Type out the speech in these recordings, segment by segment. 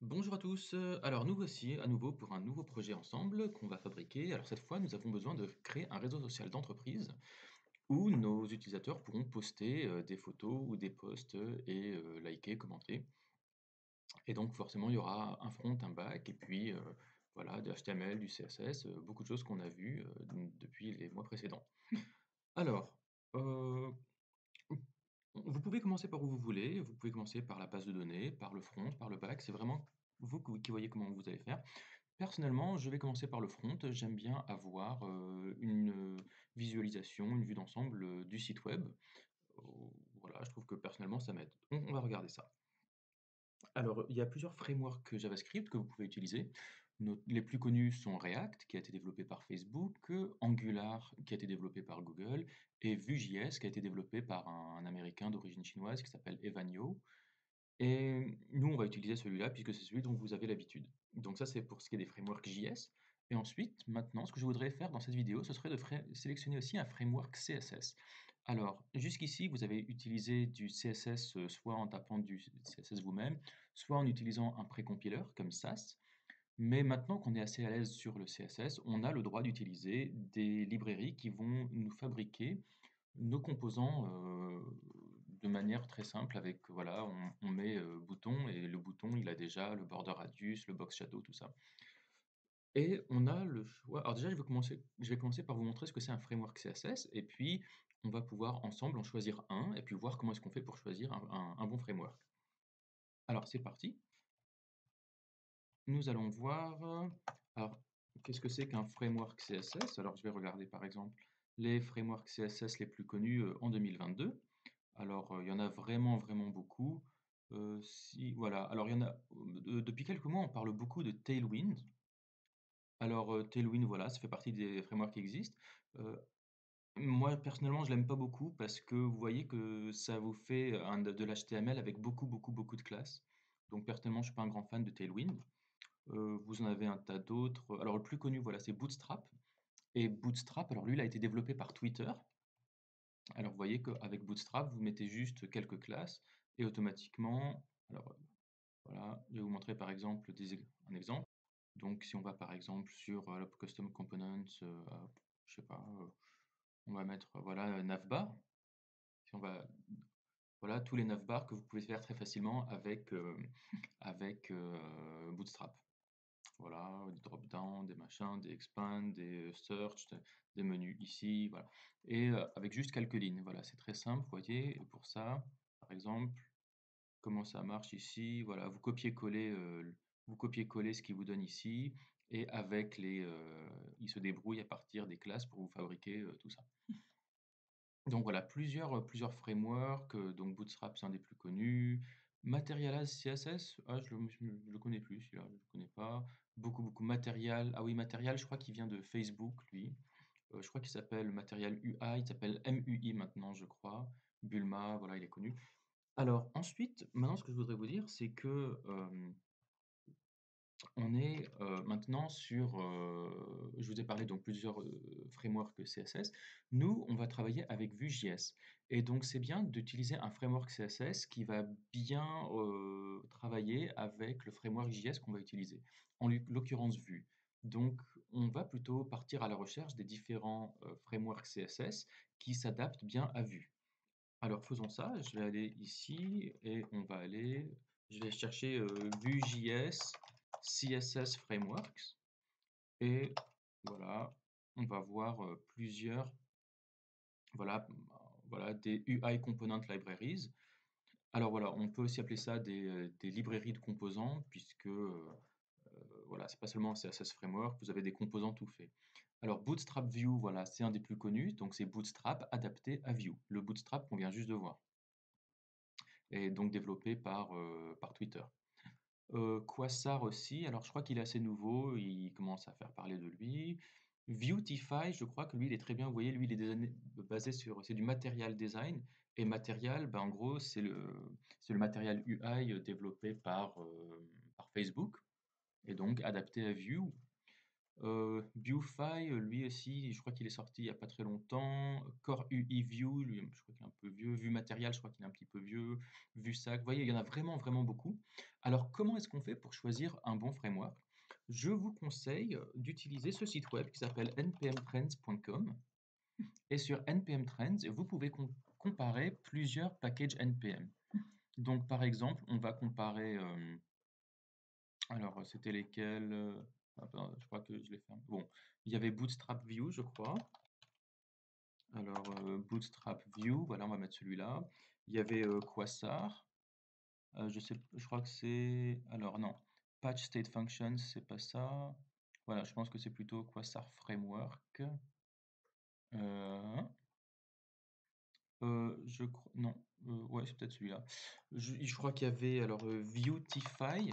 Bonjour à tous, alors nous voici à nouveau pour un nouveau projet ensemble qu'on va fabriquer. Alors cette fois, nous avons besoin de créer un réseau social d'entreprise où nos utilisateurs pourront poster, des photos ou des posts, et liker, commenter. Et donc forcément, il y aura un front, un back et puis, voilà, de HTML, du CSS, beaucoup de choses qu'on a vues, depuis les mois précédents. Alors, heu, vous pouvez commencer par où vous voulez, vous pouvez commencer par la base de données, par le front, par le back, c'est vraiment vous qui voyez comment vous allez faire. Personnellement, je vais commencer par le front. J'aime bien avoir, une, visualisation, une vue d'ensemble, du site web. Heu, voilà, je trouve que personnellement ça m'aide. On va regarder ça. Alors, il y a plusieurs frameworks JavaScript que vous pouvez utiliser. Les plus connus sont React, qui a été développé par Facebook, Angular, qui a été développé par Google, et Vue.js, qui a été développé par un Américain d'origine chinoise qui s'appelle Evan You. Et nous, on va utiliser celui-là puisque c'est celui dont vous avez l'habitude. Donc ça, c'est pour ce qui est des frameworks JS. Et ensuite, maintenant, ce que je voudrais faire dans cette vidéo, ce serait de sélectionner aussi un framework CSS. Alors, jusqu'ici, vous avez utilisé du CSS soit en tapant du CSS vous-même, soit en utilisant un précompiler comme SAS. Mais maintenant qu'on est assez à l'aise sur le CSS, on a le droit d'utiliser des librairies qui vont nous fabriquer nos composants, de manière très simple avec, voilà, on met, bouton et le bouton, il a déjà le border radius, le box shadow, tout ça. Et on a le choix alors déjà, je vais commencer par vous montrer ce que c'est un framework CSS et puis on va pouvoir ensemble en choisir un et puis voir comment est-ce qu'on fait pour choisir un bon framework. Alors c'est parti, nous allons voir, alors qu'est-ce que c'est qu'un framework CSS? Alors je vais regarder par exemple les frameworks CSS les plus connus, en 2022. Alors, il y en a vraiment, vraiment beaucoup. Si voilà, alors il y en a, depuis quelques mois, on parle beaucoup de Tailwind. Alors, Tailwind, voilà, ça fait partie des frameworks qui existent. Heu, moi, personnellement, je l'aime pas beaucoup parce que vous voyez que ça vous fait un de l'HTML avec beaucoup, beaucoup, beaucoup de classes. Donc personnellement, je suis pas un grand fan de Tailwind. Vous en avez un tas d'autres. Alors le plus connu, voilà, c'est Bootstrap et Bootstrap, alors lui, il a été développé par Twitter. Alors, vous voyez qu'avec Bootstrap, vous mettez juste quelques classes et automatiquement, alors voilà, je vais vous montrer par exemple un exemple. Donc, si on va par exemple sur le Custom Components, je sais pas, on va mettre voilà navbar. Si on va, voilà tous les navbars que vous pouvez faire très facilement avec Bootstrap. Voilà, des drop-down, des machins, des expand, des search, des menus ici, voilà. Et avec juste quelques lignes, voilà, c'est très simple, vous voyez. Et pour ça, par exemple, comment ça marche ici? Voilà, vous copiez-collez ce qu'il vous donne ici, et avec il se débrouille à partir des classes pour vous fabriquer tout ça. Donc voilà, plusieurs frameworks, donc Bootstrap, c'est un des plus connus. Materialize CSS, ah je le connais plus celui-là, je le connais pas. Beaucoup, beaucoup Material, ah oui Material, je crois qu'il vient de Facebook lui. Je crois qu'il s'appelle Material UI, il s'appelle MUI maintenant je crois. Bulma, voilà, il est connu. Alors ensuite, maintenant ce que je voudrais vous dire, c'est que, on est, maintenant sur, je vous ai parlé donc plusieurs, frameworks CSS. Nous, on va travailler avec Vue.js et donc c'est bien d'utiliser un framework CSS qui va bien, travailler avec le framework JS qu'on va utiliser, en l'occurrence Vue. Donc on va plutôt partir à la recherche des différents, frameworks CSS qui s'adaptent bien à Vue. Alors faisons ça, je vais aller ici et je vais chercher Vue.js CSS Frameworks et voilà, on va voir plusieurs, voilà, voilà, des UI Component Libraries. Alors voilà, on peut aussi appeler ça des librairies de composants puisque voilà, c'est pas seulement un CSS Framework, vous avez des composants tout faits. Alors Bootstrap View, voilà, c'est un des plus connus, donc c'est Bootstrap adapté à Vue, le Bootstrap qu'on vient juste de voir. Et donc développé par Twitter. Quasar aussi, alors je crois qu'il est assez nouveau, il commence à faire parler de lui. Vuetify, je crois que lui, il est très bien. Vous voyez, lui, il est basé sur, c'est du material design. Et material, ben, en gros, c'est le matériel UI développé par Facebook et donc adapté à Vue. Viewfy, lui aussi, je crois qu'il est sorti il y a pas très longtemps. Core UI View, lui, je crois qu'il est un peu vieux. Vue Material, je crois qu'il est un petit peu vieux. VueSac, vous voyez, il y en a vraiment, vraiment beaucoup. Alors, comment est-ce qu'on fait pour choisir un bon framework? Je vous conseille d'utiliser ce site web qui s'appelle npmtrends.com. Et sur npm Trends, vous pouvez comparer plusieurs packages npm. Donc, par exemple, on va comparer. Alors, c'était lesquels? Attends, je crois que je l'ai fait. Bon, il y avait Bootstrap View, je crois. Alors, Bootstrap View, voilà, on va mettre celui-là. Il y avait Quasar. Je crois que c'est. Alors, non. Patch State Functions, c'est pas ça. Voilà, je pense que c'est plutôt Quasar Framework. Euh, je crois. Non. Ouais, c'est peut-être celui-là. Je crois qu'il y avait alors Viewtify.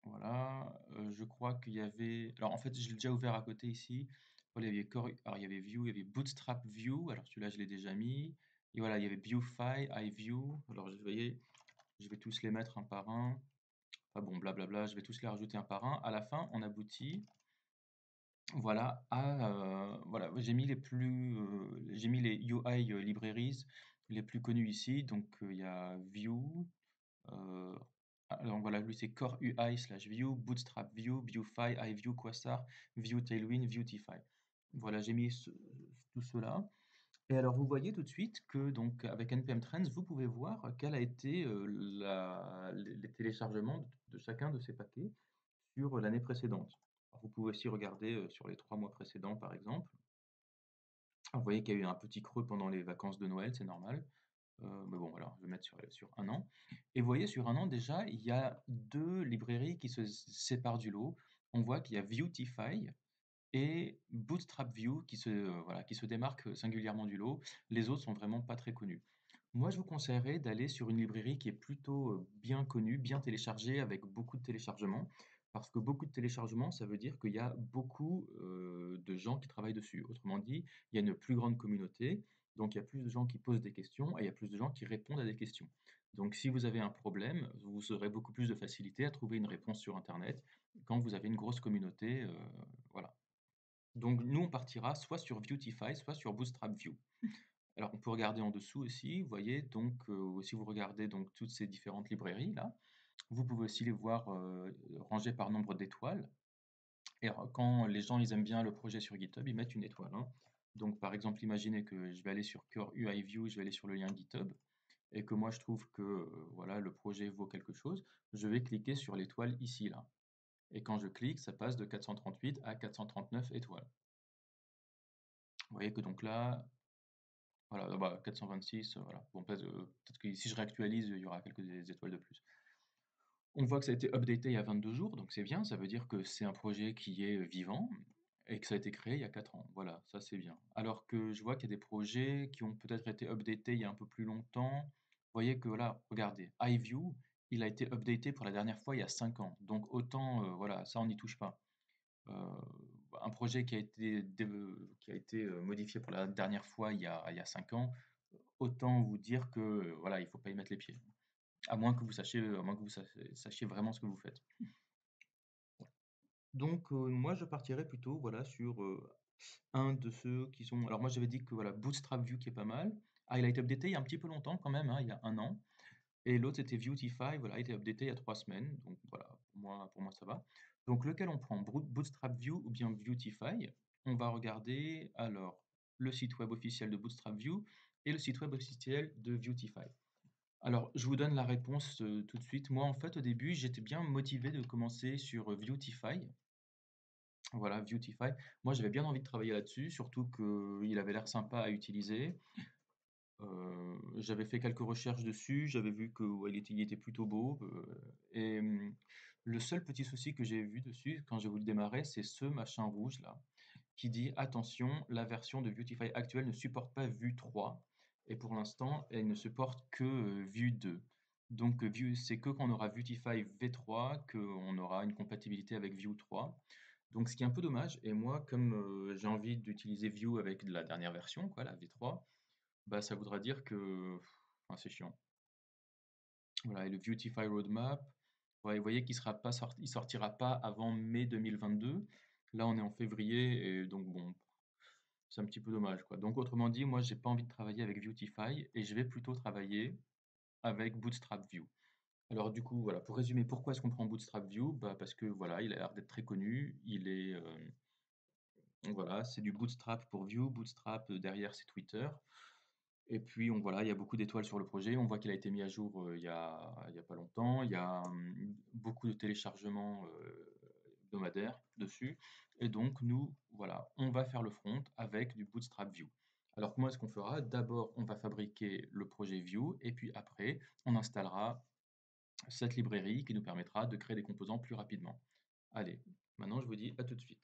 Voilà, je crois qu'il y avait alors en fait, je l'ai déjà ouvert à côté ici. Voilà, il y avait alors il y avait View, il y avait Bootstrap View, alors celui-là je l'ai déjà mis et voilà, il y avait Viewfy, iView. Alors vous voyez, je vais tous les mettre un par un. Enfin bon, blablabla, je vais tous les rajouter un par un. À la fin, on aboutit, voilà, à, voilà, j'ai mis les UI, libraries les plus connus ici. Donc, il y a View, euh, donc voilà, lui c'est Core UI slash View, Bootstrap View, Viewfy, iView, Quasar, View Tailwind, Viewtify. Voilà, j'ai mis tout cela. Et alors vous voyez tout de suite que donc avec npm Trends, vous pouvez voir quel a été les téléchargements de chacun de ces paquets sur l'année précédente. Alors, vous pouvez aussi regarder sur les 3 mois précédents par exemple. Vous voyez qu'il y a eu un petit creux pendant les vacances de Noël, c'est normal. Mais bon, voilà, je vais mettre sur un an. Et vous voyez, sur un an déjà, il y a deux librairies qui se séparent du lot. On voit qu'il y a Viewtify et Bootstrap View voilà, qui se démarquent singulièrement du lot. Les autres sont vraiment pas très connus. Moi, je vous conseillerais d'aller sur une librairie qui est plutôt bien connue, bien téléchargée, avec beaucoup de téléchargements. Parce que beaucoup de téléchargements, ça veut dire qu'il y a beaucoup de gens qui travaillent dessus. Autrement dit, il y a une plus grande communauté, donc il y a plus de gens qui posent des questions et il y a plus de gens qui répondent à des questions. Donc si vous avez un problème, vous aurez beaucoup plus de facilité à trouver une réponse sur Internet quand vous avez une grosse communauté. Voilà. Donc nous, on partira soit sur Viewtify, soit sur Bootstrap View. Alors, on peut regarder en dessous aussi, vous voyez, donc si vous regardez donc toutes ces différentes librairies là, vous pouvez aussi les voir rangées par nombre d'étoiles. Et alors, quand les gens ils aiment bien le projet sur GitHub, ils mettent une étoile, hein. Donc, par exemple, imaginez que je vais aller sur Core UI View, je vais aller sur le lien GitHub, et que moi je trouve que voilà le projet vaut quelque chose, je vais cliquer sur l'étoile ici là. Et quand je clique, ça passe de 438 à 439 étoiles. Vous voyez que donc là, voilà, ah bah, 426, voilà. Bon, peut-être que si je réactualise, il y aura quelques étoiles de plus. On voit que ça a été updaté il y a 22 jours, donc c'est bien, ça veut dire que c'est un projet qui est vivant et que ça a été créé il y a 4 ans. Voilà, ça c'est bien. Alors que je vois qu'il y a des projets qui ont peut-être été updatés il y a un peu plus longtemps. Vous voyez que voilà, regardez, iView, il a été updaté pour la dernière fois il y a 5 ans. Donc autant, voilà, ça on n'y touche pas. Euh, un projet qui a été modifié pour la dernière fois il y a 5 ans, autant vous dire que voilà, il ne faut pas y mettre les pieds. À moins que vous sachiez vraiment ce que vous faites. Donc moi je partirais plutôt voilà sur un de ceux qui sont. Alors moi j'avais dit que voilà Bootstrap View qui est pas mal. Ah il a été updaté il y a un petit peu longtemps quand même, hein, il y a un an. Et l'autre c'était Viewtify, voilà, il a été updaté il y a 3 semaines. Donc voilà, pour moi ça va. Donc lequel on prend? Bootstrap View ou bien Viewtify? On va regarder alors le site web officiel de Bootstrap View et le site web officiel de Viewtify. Alors, je vous donne la réponse tout de suite. Moi, en fait, au début, j'étais bien motivé de commencer sur Viewtify. Voilà, Viewtify. Moi, j'avais bien envie de travailler là-dessus, surtout qu'il avait l'air sympa à utiliser. J'avais fait quelques recherches dessus, j'avais vu qu'il ouais, il était plutôt beau. Le seul petit souci que j'ai vu dessus, quand j'ai voulu démarrer, c'est ce machin rouge là, qui dit attention, la version de Viewtify actuelle ne supporte pas Vue 3, et pour l'instant, elle ne supporte que Vue 2. Donc, c'est que quand on aura Viewtify V3 qu'on aura une compatibilité avec Vue 3. Donc, ce qui est un peu dommage, et moi, comme j'ai envie d'utiliser Vue avec de la dernière version, quoi, la V3, bah, ça voudra dire que enfin, c'est chiant. Voilà, et le Beautify Roadmap, Ouais, vous voyez qu'il sera pas sorti il sortira pas avant mai 2022. Là, on est en février et donc bon, c'est un petit peu dommage, quoi. Donc autrement dit, moi, j'ai pas envie de travailler avec Vuetify et je vais plutôt travailler avec Bootstrap View. Alors du coup, voilà, pour résumer, pourquoi est-ce qu'on prend Bootstrap View? Bah, parce que voilà, il a l'air d'être très connu, voilà, c'est du Bootstrap pour View, Bootstrap, derrière c'est Twitter et puis voilà, il y a beaucoup d'étoiles sur le projet. On voit qu'il a été mis à jour, il y a pas longtemps. Il y a, beaucoup de téléchargements, hebdomadaires dessus et donc nous, voilà, on va faire le front avec du Bootstrap View. Alors comment est-ce qu'on fera? D'abord, on va fabriquer le projet View et puis après, on installera cette librairie qui nous permettra de créer des composants plus rapidement. Allez, maintenant je vous dis à tout de suite.